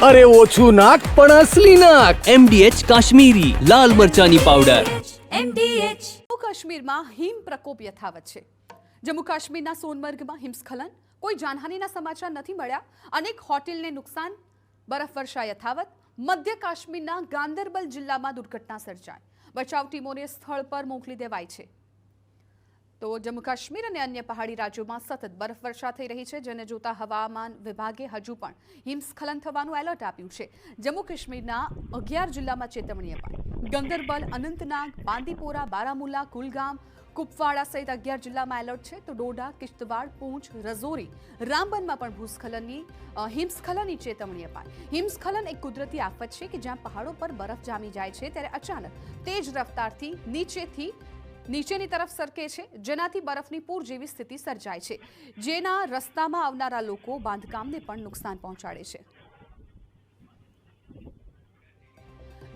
અરે ઓછું નાક પણ અસલી નાક. MDH કાશ્મીરી લાલ મરચાની પાવડર. જમ્મુ કાશ્મીરમાં હિમ પ્રકોપ યથાવત છે. જમ્મુ કાશ્મીરના સોનમર્ગમાં હિમસ્ખલન, કોઈ જાનહાનિના સમાચાર નથી મળ્યા. અનેક હોટેલને નુકસાન, બરફવર્ષા યથાવત. મધ્ય કાશ્મીરના ગાંદરબલ જિલ્લામાં દુર્ઘટના સર્જાઈ, બચાવ ટીમોને સ્થળ પર મોકલી દેવાઈ છે. તો જમ્મુ કાશ્મીર અને અન્ય પહાડી રાજ્યોમાં સતત બરફવર્ષા થઈ રહી છે, જેને જોતા હવામાન વિભાગે હજુ પણ હિમસ્ખલન થવાનું એલર્ટ આપ્યું છે. જમ્મુ કાશ્મીરના 11 જિલ્લામાં ચેતવણી અપાઈ. ગંદરબલ, અનંતનાગ, બાંદીપોરા, બારામુલ્લા, કુલગામ, કુપવાડા સહિત 11 જિલ્લામાં એલર્ટ છે. તો ડોડા, કિશ્તવાડ, પૂંછ, રજૌરી, રામબનમાં પણ હિમસ્ખલનની ચેતવણી અપાઈ. હિમસ્ખલન એક કુદરતી આફત છે કે જ્યાં પહાડો પર બરફ જામી જાય છે, ત્યારે અચાનક તેજ રફતારથી નીચેની તરફ સરકે છે, જેનાથી બરફની પૂર જેવી સ્થિતિ સર્જાય છે, જેના રસ્તામાં આવનારા લોકો, બાંધકામને પણ નુકસાન પહોંચાડે છે.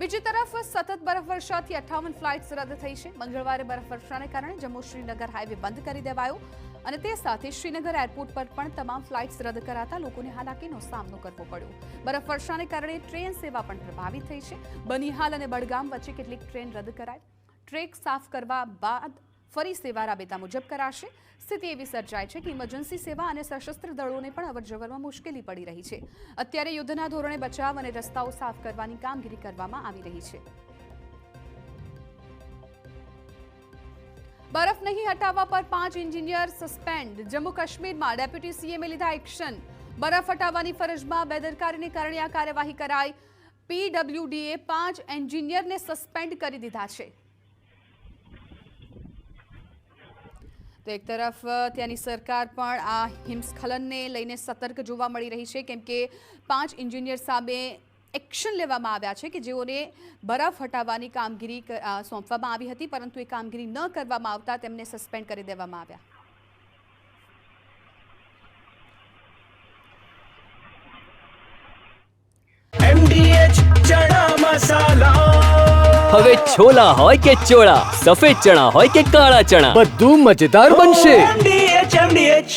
બીજી તરફ સતત બરફવર્ષાથી 58 ફ્લાઇટ્સ રદ થઈ છે. મંગળવારે બરફવર્ષાને કારણે જમ્મુ શ્રીનગર હાઈવે બંધ કરી દેવાયો અને તે સાથે શ્રીનગર એરપોર્ટ પર પણ તમામ ફ્લાઇટ્સ રદ કરાતા લોકોને હાલાકીનો સામનો કરવો પડ્યો. બરફવર્ષાને કારણે ટ્રેન સેવા પણ પ્રભાવિત થઈ છે. બનિહાલ અને બડગામ વચ્ચે કેટલીક ટ્રેન રદ કરાઈ. ટ્રેક સાફ કરવા બાદ ફરી સેવા રાબેતા મુજબ કરાશે. સ્થિતિ એવી સર્જાય છે કે ઇમરજન્સી સેવા અને સશસ્ત્ર દળોને પણ અવરજવરમાં મુશ્કેલી પડી રહી છે. અત્યારે યુદ્ધના ધોરણે બચાવ અને રસ્તાઓ સાફ કરવાની કામગીરી કરવામાં આવી રહી છે. બરફ નહીં હટાવવા પર 5 એન્જિનિયર સસ્પેન્ડ. જમ્મુ કાશ્મીરમાં ડેપ્યુટી સીએમએ લીધા એક્શન. બરફ હટાવવાની ફરજમાં બેદરકારીને કારણે આ કાર્યવાહી કરાઈ. પીડબ્લ્યુડીએ 5 એન્જિનિયરને સસ્પેન્ડ કરી દીધા છે. તો એક તરફ ત્યાંની સરકાર પણ આ હિમસ્ખલનને લઈને સતર્ક જોવા મળી રહી છે, કેમ કે 5 એન્જિનિયર સામે એક્શન લેવામાં આવ્યા છે કે જેઓને બરફ હટાવવાની કામગીરી સોંપવામાં આવી હતી, પરંતુ એ કામગીરી ન કરવામાં આવતા તેમને સસ્પેન્ડ કરી દેવામાં આવ્યા. MDH ચણા મસાલા. હવે છોલા હોય કે ચોળા, સફેદ ચણા હોય કે કાળા ચણા, બધું મજેદાર બનશે. MDH